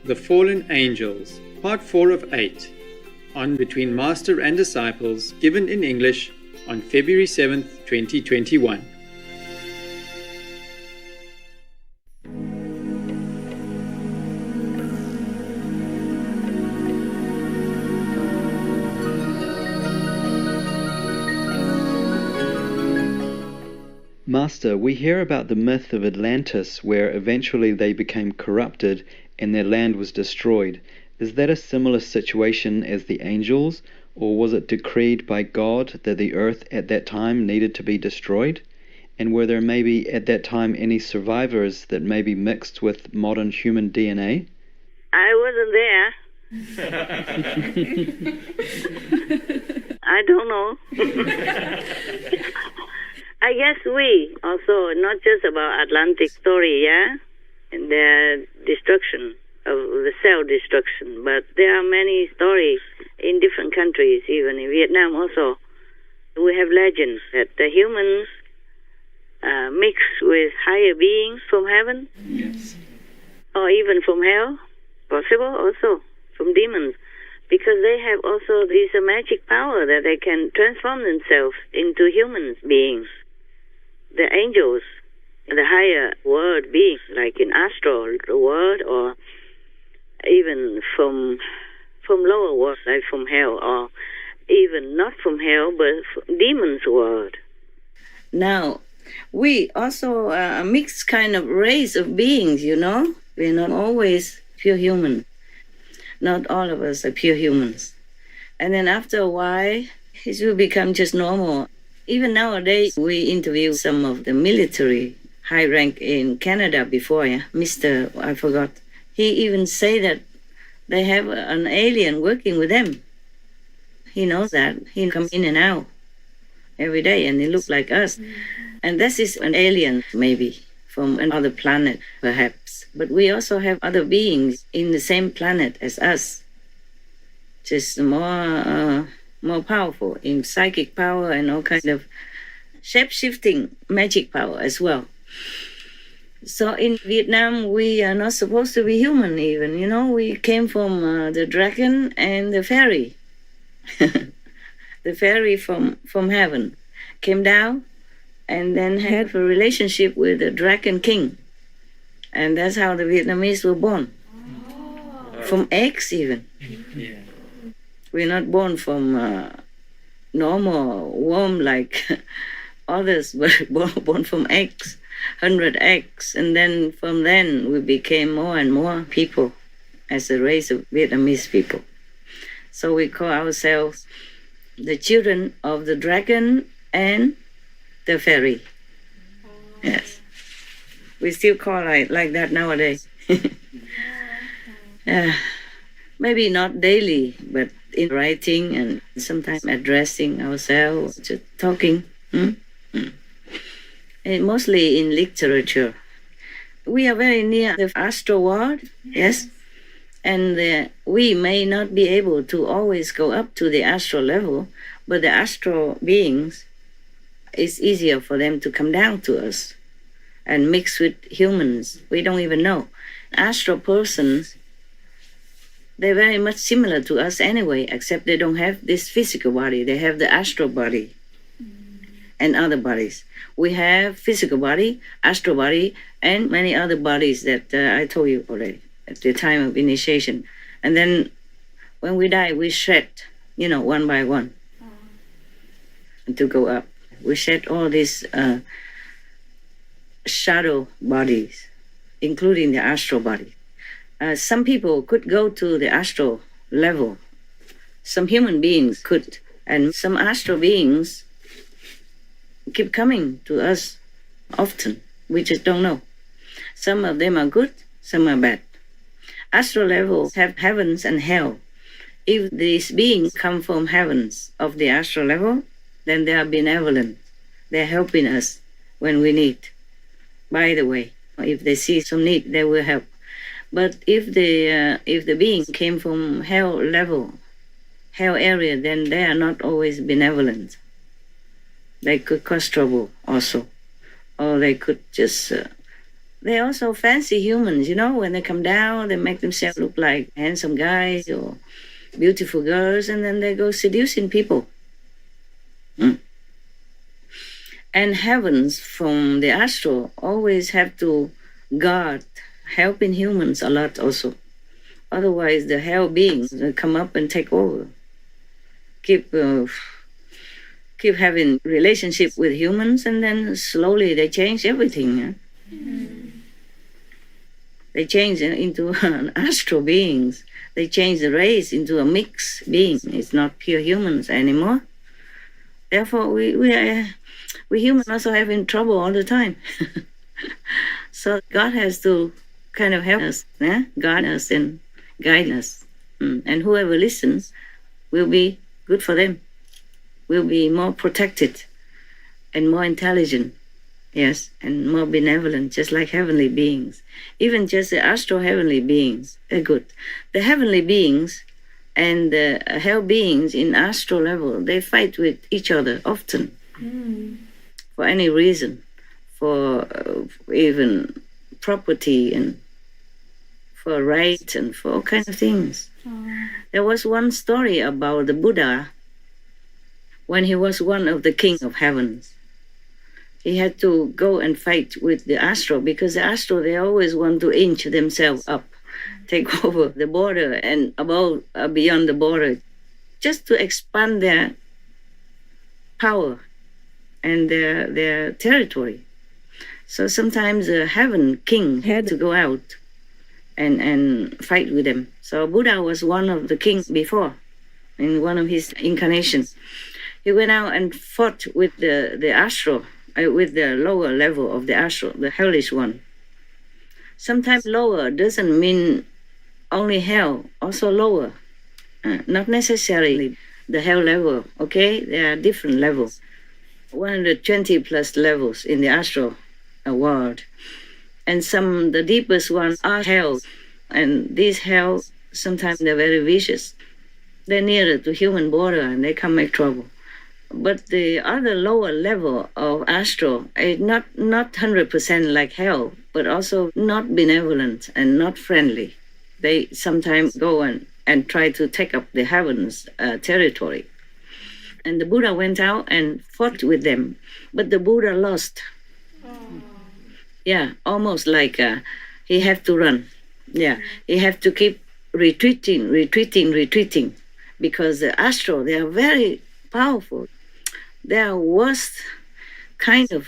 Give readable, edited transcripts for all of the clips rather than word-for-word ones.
The Fallen Angels, Part 4 of 8, on Between Master and Disciples, given in English on February 7th, 2021. Master, we hear about the myth of Atlantis where eventually they became corrupted and their land was destroyed. Is that a similar situation as the angels, or was it decreed by God that the earth at that time needed to be destroyed? And were there maybe at that time any survivors that may be mixed with modern human DNA? I wasn't there. I don't know. I guess we also, not just about Atlantic story, yeah? And the destruction of the self-destruction, but there are many stories in different countries, even in Vietnam also. We have legends that the humans mix with higher beings from heaven, yes, or even from hell, possible also, from demons, because they have also this magic power that they can transform themselves into human beings. The angels, the higher world beings, like in Astral, the world, or even from lower world, like from hell, or even not from hell, but from demons' world. Now, we also are a mixed kind of race of beings, you know? We're not always pure human. Not all of us are pure humans. And then after a while, it will become just normal. Even nowadays, we interview some of the military high rank in Canada before, yeah? Mr. I forgot. He even say that they have an alien working with them. He knows that. He comes in and out every day, and he looks like us. And this is an alien, maybe, from another planet, perhaps. But we also have other beings in the same planet as us, just more powerful in psychic power and all kind of shape-shifting magic power as well. So in Vietnam, we are not supposed to be human even, you know. We came from the dragon and the fairy. The fairy from heaven came down and then had a relationship with the dragon king. And that's how the Vietnamese were born. Oh. From eggs even. Yeah. We're not born from normal womb like others, but born from eggs, 100 eggs. And then from then we became more and more people as a race of Vietnamese people. So we call ourselves the children of the dragon and the fairy. Yes. We still call like that nowadays. Maybe not daily, but in writing and sometimes addressing ourselves, just talking. And mostly in literature. We are very near the astral world, yes, and we may not be able to always go up to the astral level, but the astral beings, it's easier for them to come down to us and mix with humans. We don't even know. Astral persons, they're very much similar to us anyway, except they don't have this physical body. They have the astral body and other bodies. We have physical body, astral body, and many other bodies that I told you already at the time of initiation. And then when we die, we shed, you know, one by one to go up. We shed all these shadow bodies, including the astral body. Some people could go to the astral level. Some human beings could. And some astral beings keep coming to us often. We just don't know. Some of them are good, some are bad. Astral levels have heavens and hell. If these beings come from heavens of the astral level, then they are benevolent. They're helping us when we need. By the way, if they see some need, they will help. But if the being came from hell level, hell area, then they are not always benevolent. They could cause trouble also, or they could just they also fancy humans, when they come down, they make themselves look like handsome guys or beautiful girls, and then they go seducing people. And heavens from the astral always have to guard helping humans a lot also. Otherwise, the hell beings will come up and take over. Keep having relationship with humans, and then slowly they change everything. Yeah? They change into astral beings. They change the race into a mixed being. It's not pure humans anymore. Therefore, we humans also having trouble all the time. So God has to kind of help us, guide us and guide us. And whoever listens will be good for them, will be more protected and more intelligent, yes, and more benevolent, just like heavenly beings. Even just the astral heavenly beings, they're good. The heavenly beings and the hell beings in astral level, they fight with each other often for any reason, for even property and for rights and for all kinds of things. There was one story about the Buddha when he was one of the kings of heavens. He had to go and fight with the astral, because the astral, they always want to inch themselves up, take over the border and above, beyond the border, just to expand their power and their territory. So sometimes the heaven king had to go out and fight with them. So Buddha was one of the kings before, in one of his incarnations. He went out and fought with the astral, with the lower level of the astral, the hellish one. Sometimes lower doesn't mean only hell, also lower. Not necessarily the hell level, okay? There are different levels. 120 plus levels in the astral world. And the deepest ones are hell. And these hell, sometimes they're very vicious. They're nearer to human border and they can make trouble. But the other lower level of astral is not 100% like hell, but also not benevolent and not friendly. They sometimes go and try to take up the heavens territory. And the Buddha went out and fought with them, but the Buddha lost. Yeah, almost like he had to run. Yeah, he had to keep retreating, because the astral, they are very powerful. They are worst kind of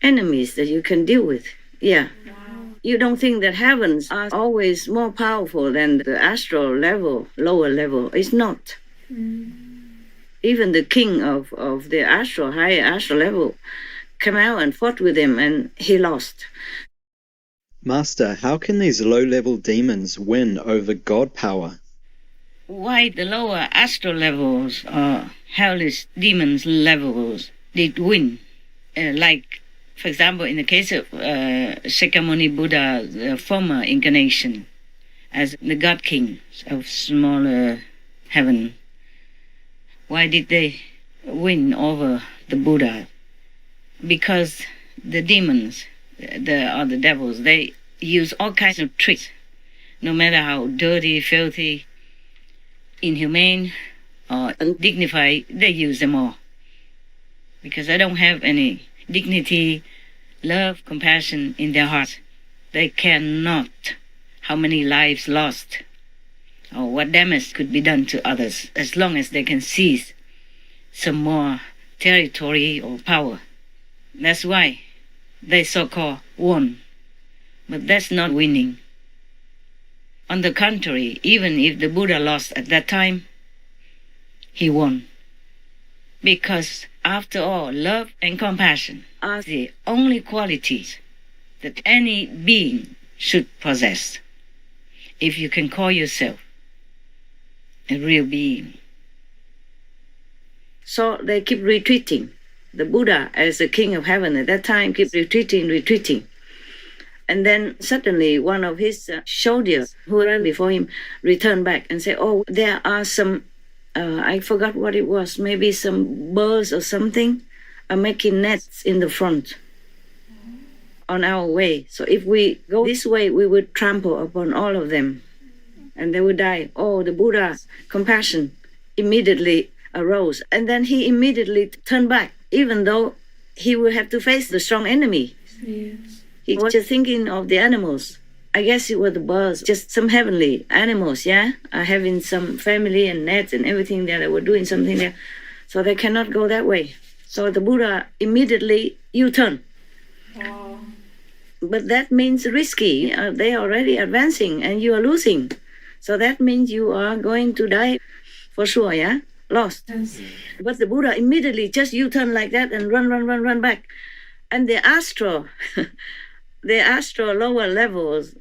enemies that you can deal with. Yeah. Wow. You don't think that heavens are always more powerful than the astral level, lower level. It's not. Even the king of the astral, higher astral level, came out and fought with him and he lost. Master, how can these low-level demons win over God power? Why the lower astral levels or hellish demons levels did win? Like, for example, in the case of Shakyamuni Buddha's former incarnation as the God King of smaller heaven. Why did they win over the Buddha? Because the demons, the devils, they use all kinds of tricks, no matter how dirty, filthy, inhumane, or undignified, they use them all. Because they don't have any dignity, love, compassion in their hearts. They care not how many lives lost or what damage could be done to others, as long as they can seize some more territory or power. That's why they so-called won. But that's not winning. On the contrary, even if the Buddha lost at that time, he won. Because after all, love and compassion are the only qualities that any being should possess, if you can call yourself a real being. So they keep retreating. The Buddha, as the king of heaven at that time, keep retreating. And then suddenly one of his soldiers who ran before him returned back and said, oh, there are some, I forgot what it was, maybe some birds or something are making nets in the front. on our way. So if we go this way, we would trample upon all of them and they would die. Oh, the Buddha's compassion immediately arose. And then he immediately turned back, even though he would have to face the strong enemy. Yes. He was just thinking of the animals. I guess it was the birds, just some heavenly animals, yeah? Having some family and nets and everything there. They were doing something there. So they cannot go that way. So the Buddha immediately U-turn. Wow. But that means risky. They are already advancing and you are losing. So that means you are going to die for sure, yeah? Lost. Yes. But the Buddha immediately just U-turn like that and run back. And the astral, the astral lower levels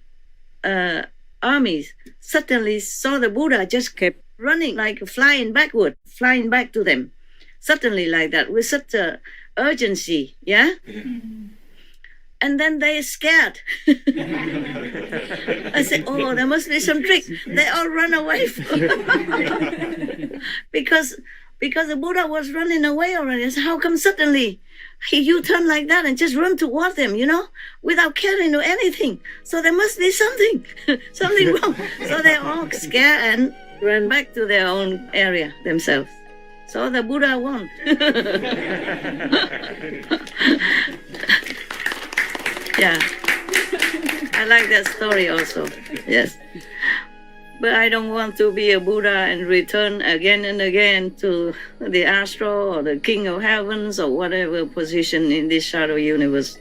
armies suddenly saw the Buddha just kept running like flying backward, flying back to them. Suddenly like that with such a urgency, yeah? And then they scared. I said, oh, there must be some trick. They all run away. because the Buddha was running away already. I said, how come suddenly he U-turn like that and just run toward them, without caring or anything? So there must be something wrong. So they all scared and ran back to their own area themselves. So the Buddha won. Yeah, I like that story also. Yes. But I don't want to be a Buddha and return again and again to the astral or the king of heavens or whatever position in this shadow universe.